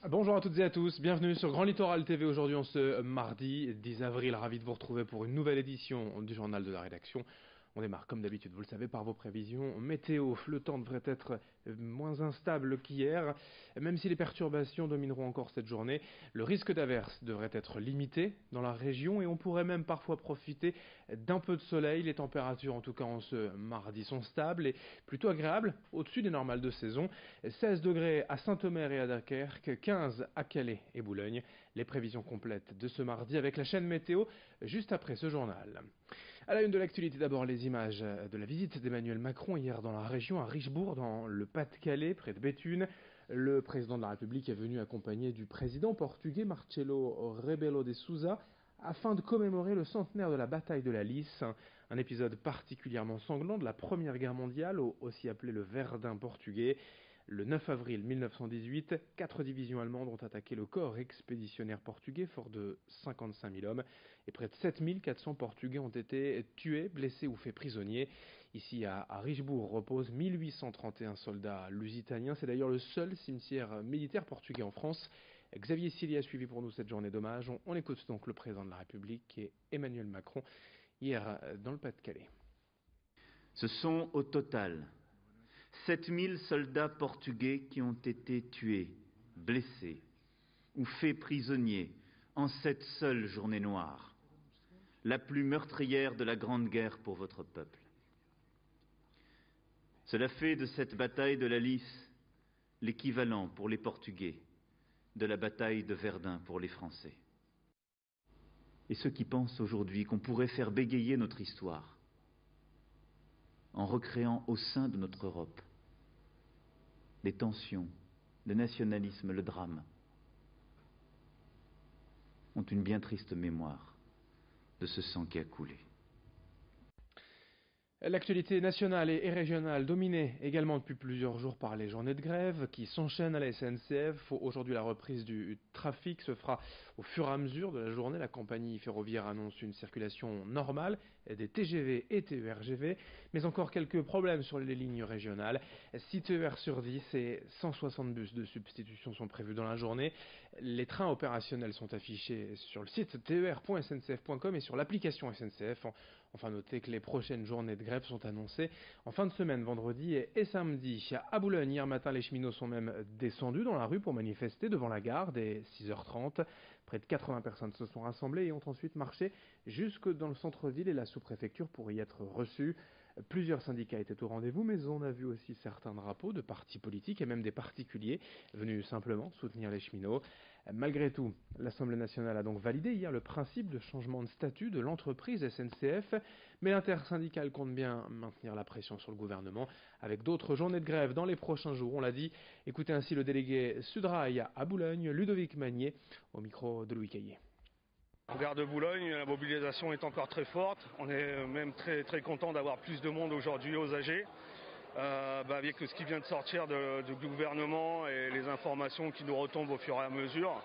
Bonjour à toutes et à tous, bienvenue sur Grand Littoral TV aujourd'hui en ce mardi 10 avril, ravi de vous retrouver pour une nouvelle édition du journal de la rédaction. On démarre comme d'habitude, vous le savez, par vos prévisions météo. Le temps devrait être moins instable qu'hier, même si les perturbations domineront encore cette journée. Le risque d'averse devrait être limité dans la région et on pourrait même parfois profiter d'un peu de soleil. Les températures, en tout cas en ce mardi, sont stables et plutôt agréables, au-dessus des normales de saison. 16 degrés à Saint-Omer et à Dunkerque, 15 à Calais et Boulogne. Les prévisions complètes de ce mardi avec la chaîne météo juste après ce journal. À la une de l'actualité, d'abord les images de la visite d'Emmanuel Macron hier dans la région, à Richebourg, dans le Pas-de-Calais, près de Béthune. Le président de la République est venu accompagné du président portugais Marcelo Rebelo de Sousa afin de commémorer le centenaire de la bataille de la Lys, un épisode particulièrement sanglant de la Première Guerre mondiale, aussi appelé le Verdun portugais. Le 9 avril 1918, 4 divisions allemandes ont attaqué le corps expéditionnaire portugais fort de 55 000 hommes et près de 7 400 Portugais ont été tués, blessés ou faits prisonniers. Ici à Richebourg reposent 1831 soldats lusitaniens. C'est d'ailleurs le seul cimetière militaire portugais en France. Xavier Silly a suivi pour nous cette journée d'hommage. On écoute donc le président de la République et Emmanuel Macron hier dans le Pas-de-Calais. Ce sont au total 7000 soldats portugais qui ont été tués, blessés ou faits prisonniers en cette seule journée noire, la plus meurtrière de la Grande Guerre pour votre peuple. Cela fait de cette bataille de la Lys l'équivalent pour les Portugais de la bataille de Verdun pour les Français. Et ceux qui pensent aujourd'hui qu'on pourrait faire bégayer notre histoire en recréant au sein de notre Europe les tensions, le nationalisme, le drame, ont une bien triste mémoire de ce sang qui a coulé. L'actualité nationale et régionale dominée également depuis plusieurs jours par les journées de grève qui s'enchaînent à la SNCF. Aujourd'hui, la reprise du trafic se fera au fur et à mesure de la journée. La compagnie ferroviaire annonce une circulation normale des TGV et TER-GV, mais encore quelques problèmes sur les lignes régionales. 6 TER sur 10 et 160 bus de substitution sont prévus dans la journée. Les trains opérationnels sont affichés sur le site ter.sncf.com et sur l'application SNCF. Enfin, notez que les prochaines journées de grève sont annoncées en fin de semaine, vendredi et samedi. À Boulogne, hier matin, les cheminots sont même descendus dans la rue pour manifester devant la gare dès 6h30. Près de 80 personnes se sont rassemblées et ont ensuite marché jusque dans le centre-ville et la sous-préfecture pour y être reçus. Plusieurs syndicats étaient au rendez-vous, mais on a vu aussi certains drapeaux de partis politiques et même des particuliers venus simplement soutenir les cheminots. Malgré tout, l'Assemblée nationale a donc validé hier le principe de changement de statut de l'entreprise SNCF, mais l'intersyndicale compte bien maintenir la pression sur le gouvernement avec d'autres journées de grève dans les prochains jours. On l'a dit, écoutez ainsi le délégué Sudrail à Boulogne, Ludovic Magnier, au micro de Louis Caillé. En gare de Boulogne, la mobilisation est encore très forte. On est même très content d'avoir plus de monde aujourd'hui aux AG. Avec ce qui vient de sortir du gouvernement et les informations qui nous retombent au fur et à mesure,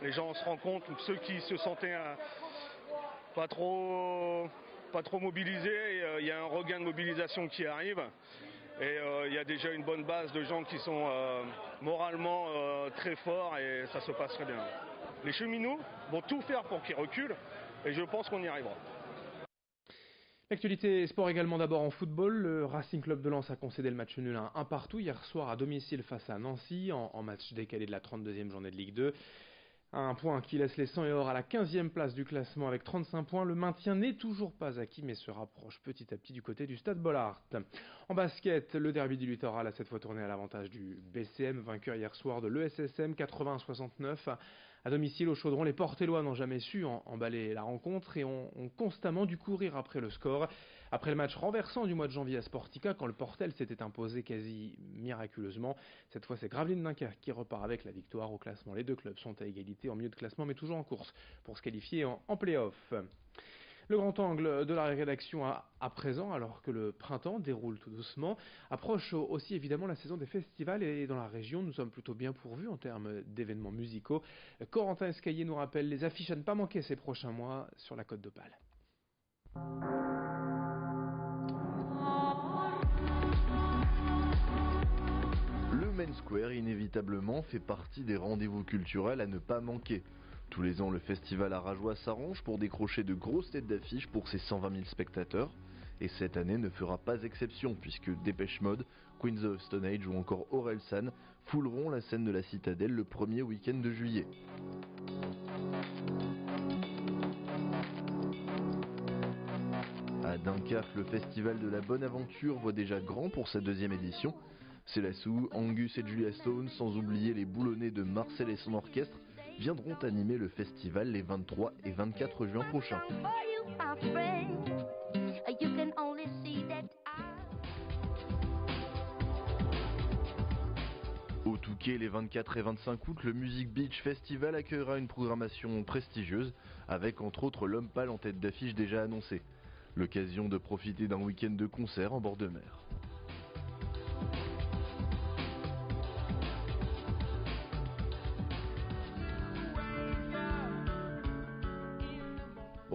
les gens se rendent compte, ceux qui se sentaient pas trop mobilisés, il y a un regain de mobilisation qui arrive. Et il y a déjà une bonne base de gens qui sont moralement très forts et ça se passe très bien. Les cheminots vont tout faire pour qu'ils reculent et je pense qu'on y arrivera. L'actualité sport également d'abord en football. Le Racing Club de Lens a concédé le match nul à 1 partout hier soir à domicile face à Nancy en match décalé de la 32e journée de Ligue 2. Un point qui laisse les 100 et or à la 15e place du classement avec 35 points. Le maintien n'est toujours pas acquis mais se rapproche petit à petit du côté du Stade Bollaert. En basket, le derby du littoral a cette fois tourné à l'avantage du BCM, vainqueur hier soir de l'ESSM 80-69. À domicile au Chaudron, les Portellois n'ont jamais su emballer la rencontre et ont constamment dû courir après le score. Après le match renversant du mois de janvier à Sportica, quand le Portel s'était imposé quasi miraculeusement, cette fois c'est Gravelines Dunkerque qui repart avec la victoire au classement. Les deux clubs sont à égalité en milieu de classement mais toujours en course pour se qualifier en play-off. Le grand angle de la rédaction à présent, alors que le printemps déroule tout doucement, approche aussi évidemment la saison des festivals et dans la région, nous sommes plutôt bien pourvus en termes d'événements musicaux. Corentin Escaillé nous rappelle les affiches à ne pas manquer ces prochains mois sur la Côte d'Opale. Le Main Square, inévitablement, fait partie des rendez-vous culturels à ne pas manquer. Tous les ans, le festival Arajois s'arrange pour décrocher de grosses têtes d'affiche pour ses 120 000 spectateurs. Et cette année ne fera pas exception, puisque Depeche Mode, Queens of Stone Age ou encore Orelsan fouleront la scène de la Citadelle le premier week-end de juillet. À Dunkerque, le festival de la Bonne Aventure voit déjà grand pour sa deuxième édition. Célassou, Angus et Julia Stone, sans oublier les boulonnais de Marcel et son orchestre, viendront animer le festival les 23 et 24 juin prochains. Au Touquet, les 24 et 25 août, le Music Beach Festival accueillera une programmation prestigieuse, avec entre autres l'Homme Pâle en tête d'affiche déjà annoncé. L'occasion de profiter d'un week-end de concert en bord de mer.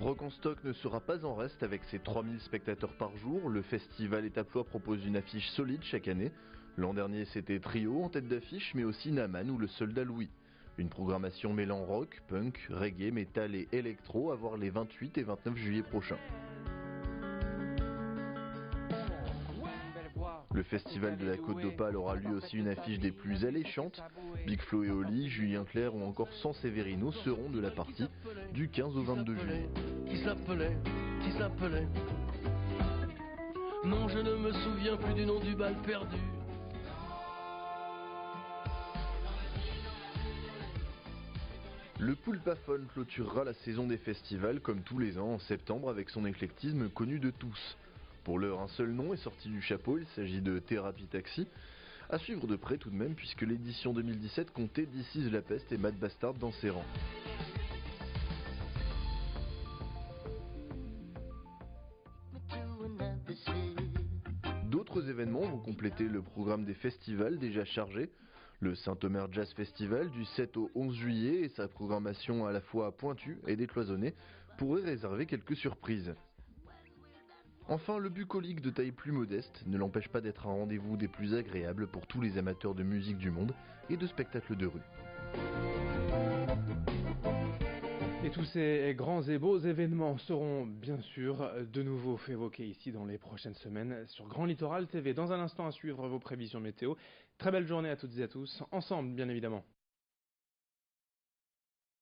Rock en Stock ne sera pas en reste avec ses 3000 spectateurs par jour. Le festival Étape-Loi propose une affiche solide chaque année. L'an dernier c'était Trio en tête d'affiche, mais aussi Naman ou le Soldat Louis. Une programmation mêlant rock, punk, reggae, métal et électro à voir les 28 et 29 juillet prochains. Le festival de la Côte d'Opale aura lui aussi une affiche des plus alléchantes. Big Flo et Oli, Julien Clerc ou encore San Severino seront de la partie du 15 au 22 juillet. Qui s'appelait Non, je ne me souviens plus du nom du bal perdu. Le Poulpaphone clôturera la saison des festivals comme tous les ans en septembre avec son éclectisme connu de tous. Pour l'heure, un seul nom est sorti du chapeau, il s'agit de Thérapie Taxi. À suivre de près tout de même puisque l'édition 2017 comptait This Is La Peste et Mad Bastard dans ses rangs. D'autres événements vont compléter le programme des festivals déjà chargés. Le Saint-Omer Jazz Festival du 7 au 11 juillet et sa programmation à la fois pointue et décloisonnée pourrait réserver quelques surprises. Enfin, le bucolique de taille plus modeste ne l'empêche pas d'être un rendez-vous des plus agréables pour tous les amateurs de musique du monde et de spectacles de rue. Et tous ces grands et beaux événements seront bien sûr de nouveau évoqués ici dans les prochaines semaines sur Grand Littoral TV. Dans un instant à suivre vos prévisions météo. Très belle journée à toutes et à tous, ensemble bien évidemment.